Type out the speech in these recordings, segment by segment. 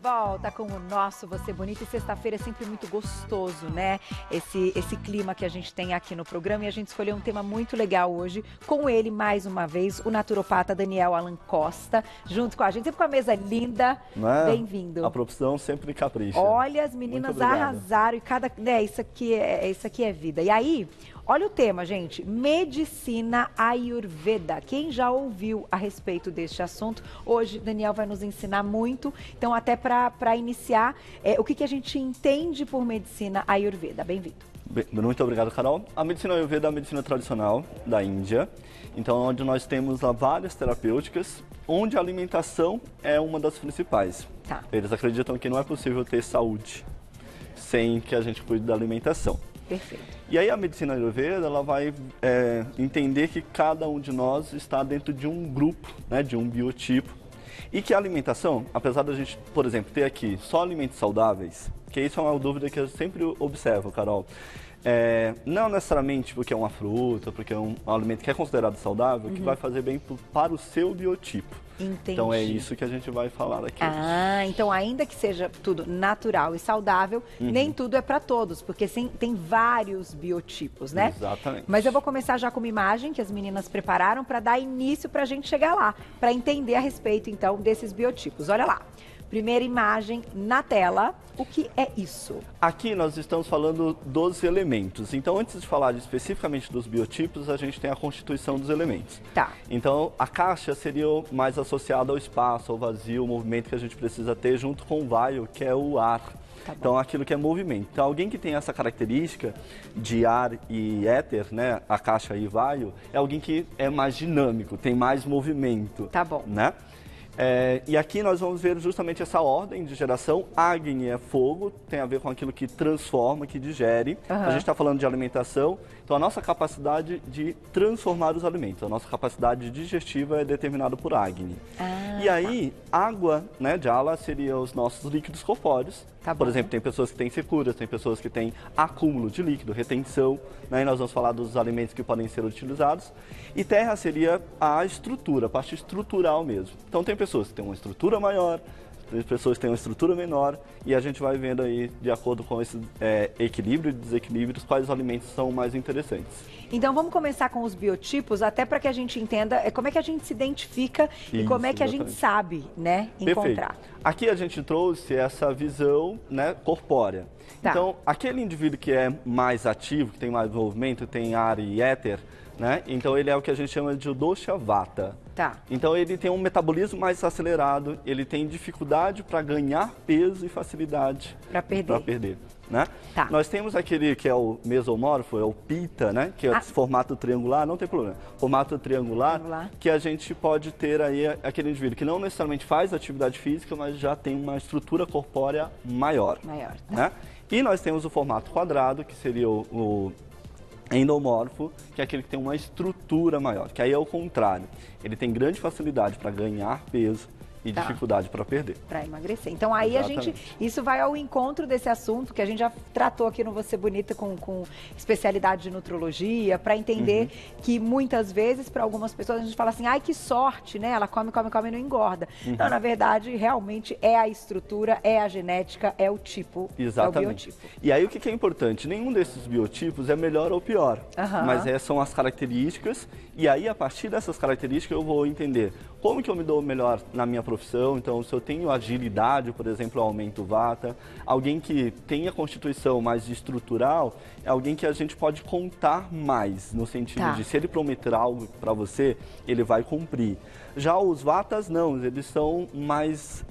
volta com o nosso Você Bonita, e sexta-feira é sempre muito gostoso, né? Esse clima que a gente tem aqui no programa, e a gente escolheu um tema muito legal hoje, com ele mais uma vez, o naturopata Daniel Alan Costa, junto com a gente, sempre com a mesa linda. Bem-vindo. A profissão sempre capricha. Olha, as meninas arrasaram, e cada, né, isso aqui é vida. E aí, olha o tema, gente, medicina ayurveda. Quem já ouviu a respeito deste assunto, hoje Daniel vai nos ensinar muito. Então, até para iniciar, o que a gente entende por medicina ayurveda? Bem-vindo. Muito obrigado, Carol. A medicina ayurveda é a medicina tradicional da Índia, então onde nós temos lá várias terapêuticas, onde a alimentação é uma das principais. Tá. Eles acreditam que não é possível ter saúde sem que a gente cuide da alimentação. Perfeito. E aí a medicina ayurveda, ela vai entender que cada um de nós está dentro de um grupo, né, de um biotipo, e que a alimentação, apesar da gente, por exemplo, ter aqui só alimentos saudáveis, que isso é uma dúvida que eu sempre observo, Carol, não necessariamente porque é uma fruta, porque é um alimento que é considerado saudável, que vai fazer bem para o seu biotipo. Entendi. Então é isso que a gente vai falar aqui. Ah, então ainda que seja tudo natural e saudável, nem tudo é para todos, porque tem vários biotipos, né? Exatamente. Mas eu vou começar já com uma imagem que as meninas prepararam para dar início para a gente chegar lá, para entender a respeito então desses biotipos. Olha lá. Primeira imagem na tela, o que é isso? Aqui nós estamos falando dos elementos. Então, antes de falar especificamente dos biotipos, a gente tem a constituição dos elementos. Tá. Então, a caixa seria mais associada ao espaço, ao vazio, o movimento que a gente precisa ter junto com o vaio, que é o ar. Tá bom. Então, aquilo que é movimento. Então, alguém que tem essa característica de ar e éter, né, a caixa e vaio, é alguém que é mais dinâmico, tem mais movimento. Tá bom. Né? E aqui nós vamos ver justamente essa ordem de geração. Agni é fogo, tem a ver com aquilo que transforma, que digere. A gente está falando de alimentação, então a nossa capacidade de transformar os alimentos, a nossa capacidade digestiva é determinada por Agni. E aí, água, né, Jala, seria os nossos líquidos corpóreos. Tá bom. Por exemplo, tem pessoas que têm securas, tem pessoas que têm acúmulo de líquido, retenção, né, e nós vamos falar dos alimentos que podem ser utilizados. E terra seria a estrutura, a parte estrutural mesmo. Então tem pessoas que têm uma estrutura maior, tem pessoas que têm uma estrutura menor, e a gente vai vendo aí, de acordo com esse equilíbrio e desequilíbrios, quais alimentos são mais interessantes. Então vamos começar com os biotipos, até para que a gente entenda como é que a gente se identifica e como é que a gente sabe, né, encontrar. Perfeito. Aqui a gente trouxe essa visão, né, corpórea. Tá. Então, aquele indivíduo que é mais ativo, que tem mais movimento, tem ar e éter, né? Então ele é o que a gente chama de dosha vata. Tá. Então ele tem um metabolismo mais acelerado, ele tem dificuldade para ganhar peso e facilidade para perder. Né? Tá. Nós temos aquele que é o mesomorfo, é o pita, né? Que é esse formato triangular, não tem problema. Formato triangular, que a gente pode ter aí aquele indivíduo que não necessariamente faz atividade física, mas já tem uma estrutura corpórea maior. Tá. Né? E nós temos o formato quadrado, que seria o endomorfo, que é aquele que tem uma estrutura maior, que aí é o contrário. Ele tem grande facilidade para ganhar peso e dificuldade para perder. Para emagrecer. Então aí isso vai ao encontro desse assunto que a gente já tratou aqui no Você Bonita com especialidade de nutrologia, para entender que muitas vezes para algumas pessoas a gente fala assim, ai que sorte, né? Ela come e não engorda. Então, na verdade, realmente é a estrutura, é a genética, é o tipo, exatamente. É o biotipo. E aí o que é importante? Nenhum desses biotipos é melhor ou pior, mas são as características, e aí a partir dessas características eu vou entender como que eu me dou melhor na minha profissão. Então, se eu tenho agilidade, por exemplo, eu aumento o vata. Alguém que tem a constituição mais estrutural é alguém que a gente pode contar mais, no sentido de se ele prometer algo para você, ele vai cumprir. Já os vatas não, eles são mais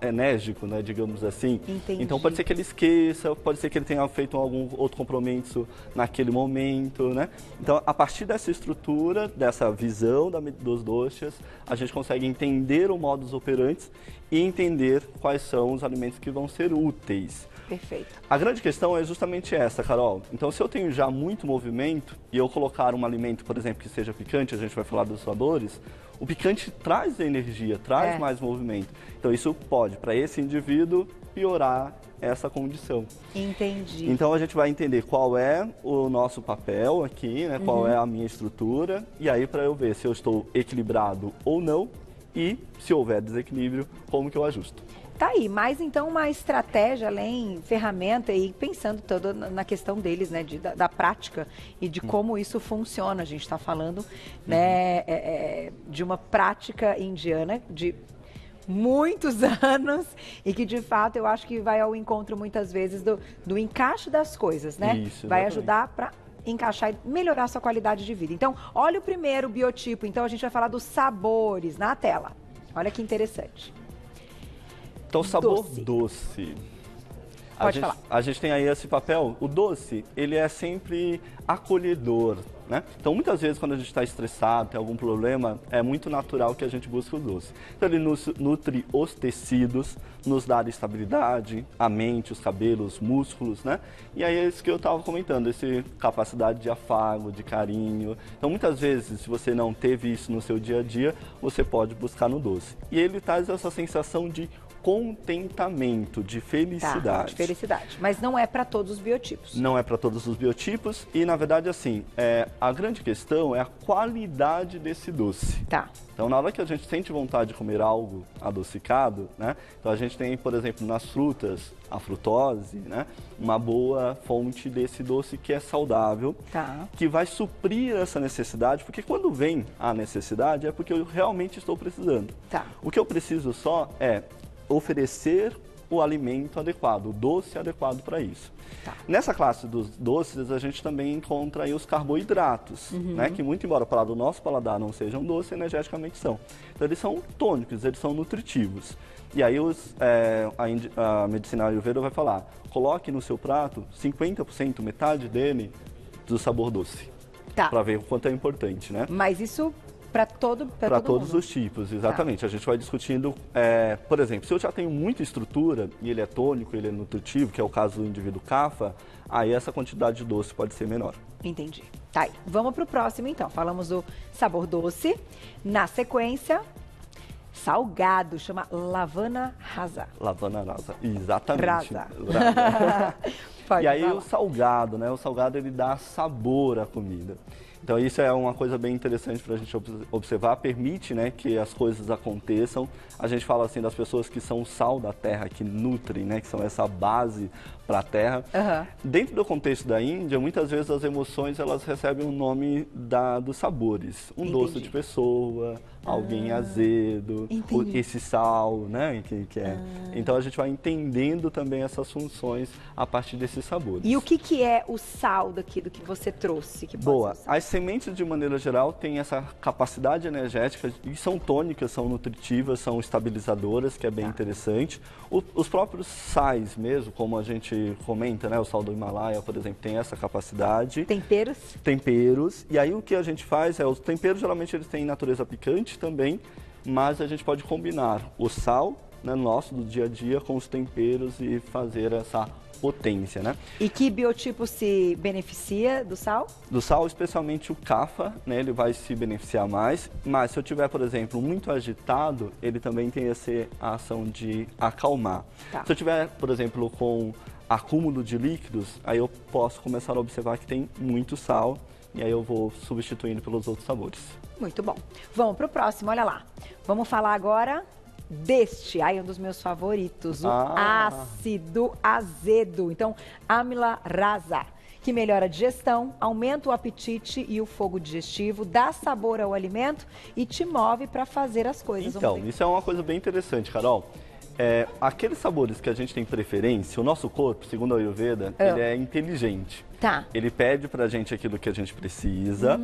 enérgicos, né, digamos assim. Entendi. Então pode ser que ele esqueça, pode ser que ele tenha feito algum outro compromisso naquele momento, né? Então, a partir dessa estrutura, dessa visão dos doshas, a gente consegue entender o modus operandi e entender quais são os alimentos que vão ser úteis. Perfeito. A grande questão é justamente essa, Carol. Então, se eu tenho já muito movimento e eu colocar um alimento, por exemplo, que seja picante, a gente vai falar dos sabores, o picante traz energia, traz mais movimento. Então, isso pode, para esse indivíduo, piorar essa condição. Entendi. Então, a gente vai entender qual é o nosso papel aqui, né? Qual é a minha estrutura, e aí para eu ver se eu estou equilibrado ou não, e se houver desequilíbrio, como que eu ajusto. Tá aí, mas então uma estratégia além, ferramenta e pensando toda na questão deles, né, da prática e de como isso funciona. A gente está falando, né, de uma prática indiana de muitos anos e que de fato eu acho que vai ao encontro muitas vezes do encaixe das coisas, né? Isso, vai ajudar para encaixar e melhorar a sua qualidade de vida. Então, olha o primeiro biotipo. Então, a gente vai falar dos sabores na tela. Olha que interessante. Então, sabor doce. Pode falar. A gente tem aí esse papel. O doce, ele é sempre acolhedor, né? Então, muitas vezes, quando a gente está estressado, tem algum problema, é muito natural que a gente busque o doce. Então, ele nutre os tecidos, nos dá estabilidade, a mente, os cabelos, os músculos, né? E aí é isso que eu estava comentando, essa capacidade de afago, de carinho. Então, muitas vezes, se você não teve isso no seu dia a dia, você pode buscar no doce. E ele traz essa sensação de contentamento, de felicidade. Tá, de felicidade. Mas não é para todos os biotipos. Não é para todos os biotipos e, na verdade, assim, a grande questão é a qualidade desse doce. Tá. Então, na hora que a gente sente vontade de comer algo adocicado, né? Então, a gente tem, por exemplo, nas frutas, a frutose, né? Uma boa fonte desse doce que é saudável, que vai suprir essa necessidade, porque quando vem a necessidade é porque eu realmente estou precisando. Tá. O que eu preciso só é oferecer o alimento adequado, o doce adequado para isso. Tá. Nessa classe dos doces, a gente também encontra aí os carboidratos, né, que muito embora para o nosso paladar não sejam doces, energeticamente são. Então eles são tônicos, eles são nutritivos. E aí a medicina Ayurveda vai falar, coloque no seu prato 50%, metade dele, do sabor doce. Tá. Para ver o quanto é importante, né? Mas isso para todos os tipos, exatamente. Tá. A gente vai discutindo, por exemplo, se eu já tenho muita estrutura e ele é tônico, ele é nutritivo, que é o caso do indivíduo Kapha, aí essa quantidade de doce pode ser menor. Entendi. Tá aí. Vamos para o próximo então. Falamos do sabor doce. Na sequência, salgado, chama Lavana Rasa. Lavana Rasa, exatamente. Rasa. E aí o salgado, né? O salgado ele dá sabor à comida. Então isso é uma coisa bem interessante para a gente observar, permite, né, que as coisas aconteçam. A gente fala assim das pessoas que são o sal da terra, que nutrem, né, que são essa base para a terra. Dentro do contexto da Índia, muitas vezes as emoções elas recebem o nome dos sabores. Um doce de pessoa, alguém azedo, esse sal, né, que é. Então a gente vai entendendo também essas funções a partir desses sabores. E o que é o sal daquilo que você trouxe? Que Boa, as sementes de maneira geral têm essa capacidade energética e são tônicas, são nutritivas, são estabilizadoras, que é bem interessante. Os próprios sais mesmo, como a gente comenta, né, o sal do Himalaia, por exemplo, tem essa capacidade. Temperos? Temperos. E aí o que a gente faz os temperos geralmente eles têm natureza picante também, mas a gente pode combinar o sal, né, nosso do dia a dia com os temperos e fazer essa potência, né? E que biotipo se beneficia do sal? Do sal, especialmente o Kapha, né? Ele vai se beneficiar mais. Mas se eu tiver, por exemplo, muito agitado, ele também tem a ação de acalmar. Tá. Se eu tiver, por exemplo, com acúmulo de líquidos, aí eu posso começar a observar que tem muito sal e aí eu vou substituindo pelos outros sabores. Muito bom. Vamos para o próximo, olha lá. Vamos falar agora um dos meus favoritos, o ácido azedo. Então, Amila Rasa, que melhora a digestão, aumenta o apetite e o fogo digestivo, dá sabor ao alimento e te move para fazer as coisas. Então, isso é uma coisa bem interessante, Carol. Aqueles sabores que a gente tem preferência, o nosso corpo, segundo a Ayurveda, ele é inteligente. Tá. Ele pede pra gente aquilo que a gente precisa.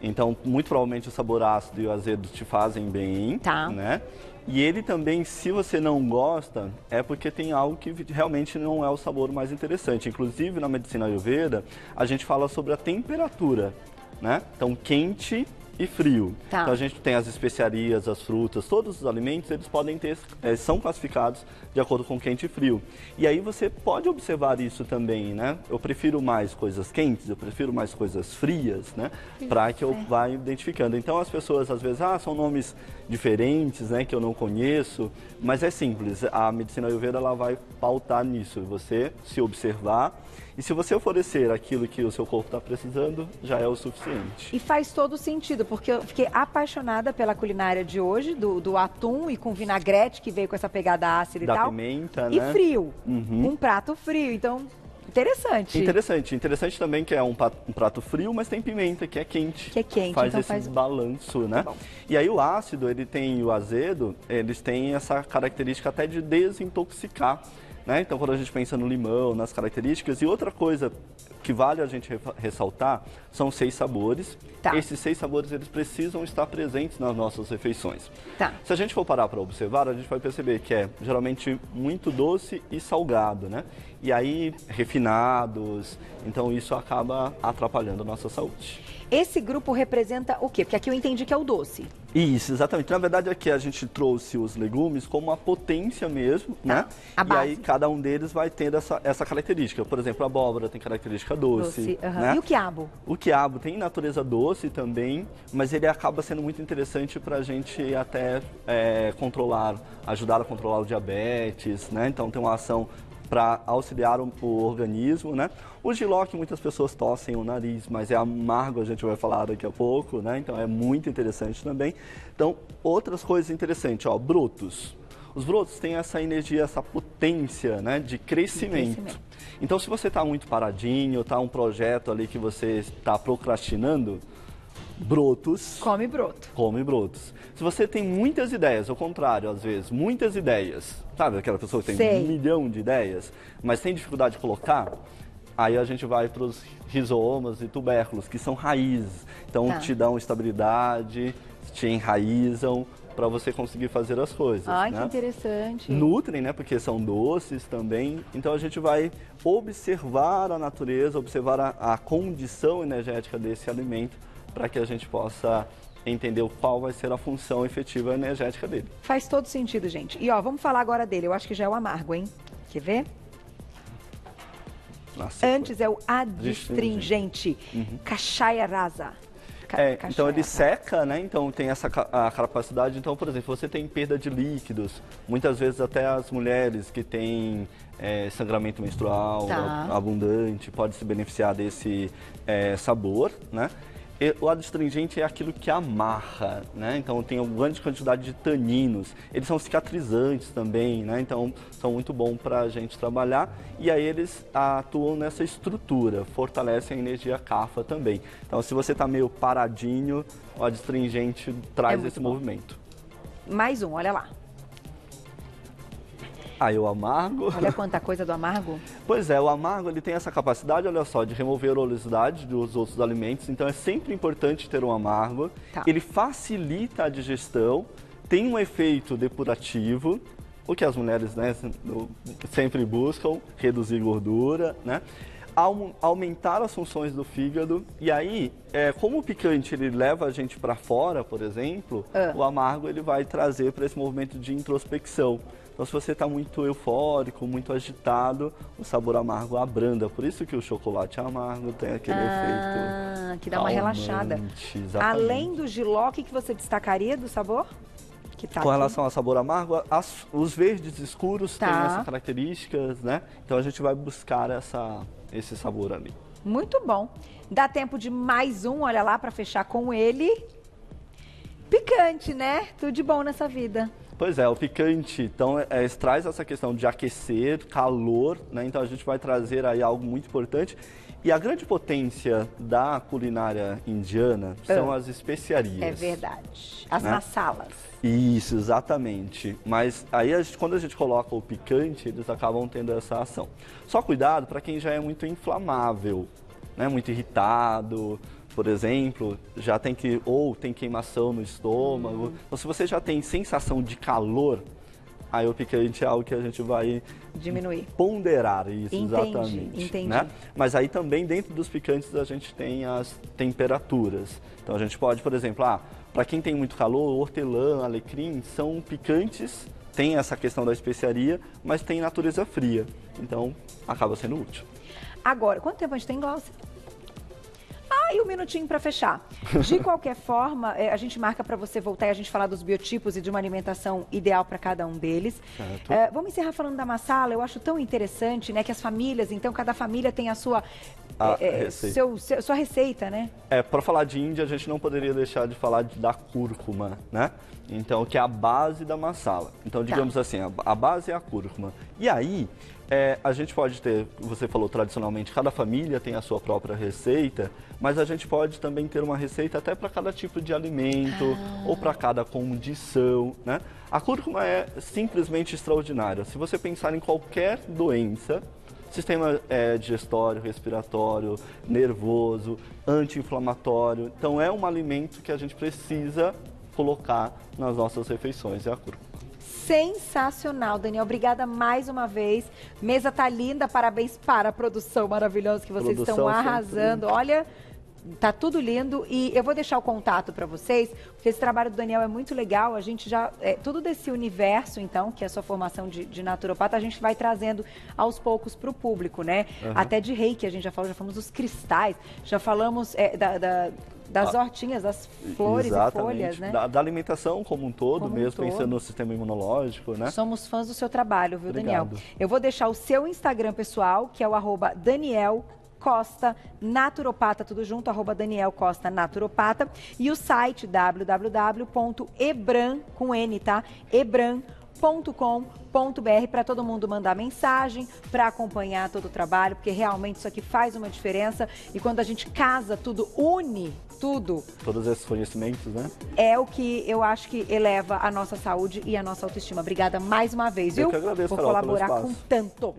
Então, muito provavelmente o sabor ácido e o azedo te fazem bem, né? E ele também, se você não gosta, é porque tem algo que realmente não é o sabor mais interessante. Inclusive, na medicina Ayurveda, a gente fala sobre a temperatura, né? Então, quente e frio. Tá. Então a gente tem as especiarias, as frutas, todos os alimentos, eles podem ter, são classificados de acordo com quente e frio. E aí você pode observar isso também, né? Eu prefiro mais coisas quentes, eu prefiro mais coisas frias, né? Para que eu vá identificando. Então as pessoas às vezes, são nomes diferentes, né, que eu não conheço, mas é simples, a medicina Ayurveda ela vai pautar nisso, você se observar e se você oferecer aquilo que o seu corpo está precisando, já é o suficiente. E faz todo sentido, porque eu fiquei apaixonada pela culinária de hoje, do atum e com vinagrete, que veio com essa pegada ácida e tal. Da pimenta, e né? Frio, um prato frio, então... Interessante. Interessante também que é um prato frio, mas tem pimenta, que é quente. Que é quente, faz então esse balanço, né? E aí o ácido, ele tem, e o azedo, eles têm essa característica até de desintoxicar, né? Então quando a gente pensa no limão, nas características, e outra coisa que vale a gente ressaltar, são 6 sabores. Tá. Esses 6 sabores, eles precisam estar presentes nas nossas refeições. Tá. Se a gente for parar para observar, a gente vai perceber que é geralmente muito doce e salgado, né? E aí, refinados, então isso acaba atrapalhando a nossa saúde. Esse grupo representa o quê? Porque aqui eu entendi que é o doce. Isso, exatamente. Na verdade, aqui a gente trouxe os legumes como uma potência mesmo, né? A base. E aí, cada um deles vai ter essa característica. Por exemplo, a abóbora tem característica doce. Né? E o quiabo? O quiabo tem natureza doce também, mas ele acaba sendo muito interessante para a gente até ajudar a controlar o diabetes, né? Então, tem uma ação para auxiliar o organismo, né? O jiló, que muitas pessoas tossem o nariz, mas é amargo, a gente vai falar daqui a pouco, né? Então é muito interessante também. Então, outras coisas interessantes, ó, brotos. Os brotos têm essa energia, essa potência, né, de crescimento. Então, se você está muito paradinho, está um projeto ali que você está procrastinando, brotos. Come broto. Come brotos. Se você tem muitas ideias, ao contrário, às vezes, muitas ideias, sabe aquela pessoa que tem 1 milhão de ideias, mas tem dificuldade de colocar, aí a gente vai para os rizomas e tubérculos, que são raízes. Então, te dão estabilidade, te enraizam para você conseguir fazer as coisas. Ai, né? que interessante. Nutrem, né? Porque são doces também. Então, a gente vai observar a natureza, observar a condição energética desse alimento, para que a gente possa entender qual vai ser a função efetiva energética dele. Faz todo sentido, gente. E ó, vamos falar agora dele. Eu acho que já é o amargo, hein? Quer ver? Nossa, antes é o adstringente. Cachaia rasa. Então ele seca, né? Então tem essa a capacidade. Então, por exemplo, você tem perda de líquidos. Muitas vezes até as mulheres que têm sangramento menstrual abundante pode se beneficiar desse sabor, né? E o adstringente é aquilo que amarra, né? Então tem uma grande quantidade de taninos. Eles são cicatrizantes também, né? Então são muito bons para a gente trabalhar. E aí eles atuam nessa estrutura, fortalecem a energia kapha também. Então se você está meio paradinho, o adstringente traz esse movimento. Mais um, olha lá. Aí o amargo. Olha quanta coisa do amargo. Pois é, o amargo ele tem essa capacidade, olha só, de remover a oleosidade dos outros alimentos. Então é sempre importante ter um amargo. Ele facilita a digestão, tem um efeito depurativo, o que as mulheres, né, sempre buscam, reduzir gordura, né? Aumentar as funções do fígado. E aí, como o picante ele leva a gente para fora, por exemplo, o amargo ele vai trazer para esse movimento de introspecção. Então, se você está muito eufórico, muito agitado, o sabor amargo abranda. Por isso que o chocolate amargo tem aquele efeito que dá uma relaxada. Exatamente. Além do jiló, o que você destacaria do sabor? Que tá Com relação ao sabor amargo, os verdes escuros têm essas características, né? Então, a gente vai buscar esse sabor ali. Muito bom. Dá tempo de mais um, olha lá, para fechar com ele. Picante, né? Tudo de bom nessa vida. Pois é, o picante, então, traz essa questão de aquecer, calor, né? Então a gente vai trazer aí algo muito importante. E a grande potência da culinária indiana são as especiarias. É verdade. As masalas. Isso, exatamente. Mas aí quando a gente coloca o picante, eles acabam tendo essa ação. Só cuidado para quem já é muito inflamável, né? Muito irritado, por exemplo, já tem tem queimação no estômago. Então, se você já tem sensação de calor, aí o picante é algo que a gente vai diminuir. Ponderar isso, exatamente. Entendi. Né? Mas aí também dentro dos picantes a gente tem as temperaturas. Então a gente pode, por exemplo, para quem tem muito calor, hortelã, alecrim, são picantes, tem essa questão da especiaria, mas tem natureza fria. Então acaba sendo útil. Agora, quanto tempo a gente tem, Glaucia? e um minutinho para fechar. De qualquer forma, a gente marca para você voltar e a gente falar dos biotipos e de uma alimentação ideal para cada um deles. Vamos encerrar falando da massala. Eu acho tão interessante, né, que as famílias, então, cada família tem a sua... sua receita, né? Para falar de Índia, a gente não poderia deixar de falar da cúrcuma, né? Então, que é a base da massala. Então, digamos assim, a base é a cúrcuma. E aí, a gente pode ter, você falou tradicionalmente, cada família tem a sua própria receita, mas a gente pode também ter uma receita até para cada tipo de alimento ou para cada condição, né? A cúrcuma é simplesmente extraordinária. Se você pensar em qualquer doença, sistema digestório, respiratório, nervoso, anti-inflamatório. Então é um alimento que a gente precisa colocar nas nossas refeições, é a cúrcuma. Sensacional, Daniel. Obrigada mais uma vez. Mesa tá linda, parabéns para a produção maravilhosa que vocês estão arrasando. Olha... Tá tudo lindo e eu vou deixar o contato para vocês, porque esse trabalho do Daniel é muito legal. A gente já, tudo desse universo, então, que é a sua formação de naturopata, a gente vai trazendo aos poucos para o público, né? Até de reiki a gente já falou, já falamos dos cristais, já falamos das hortinhas, das flores e folhas, né? Da alimentação como um todo, pensando no sistema imunológico, né? Somos fãs do seu trabalho, viu, Obrigado. Daniel? Eu vou deixar o seu Instagram pessoal, que é o @Daniel Costa Naturopata, tudo junto, @Daniel Costa Naturopata, e o site www.ebram, com N, tá? ebram.com.br, para todo mundo mandar mensagem, para acompanhar todo o trabalho, porque realmente isso aqui faz uma diferença e quando a gente casa tudo, une tudo. Todos esses conhecimentos, né? É o que eu acho que eleva a nossa saúde e a nossa autoestima. Obrigada mais uma vez, viu? Eu que agradeço, por Carol, colaborar com tanto.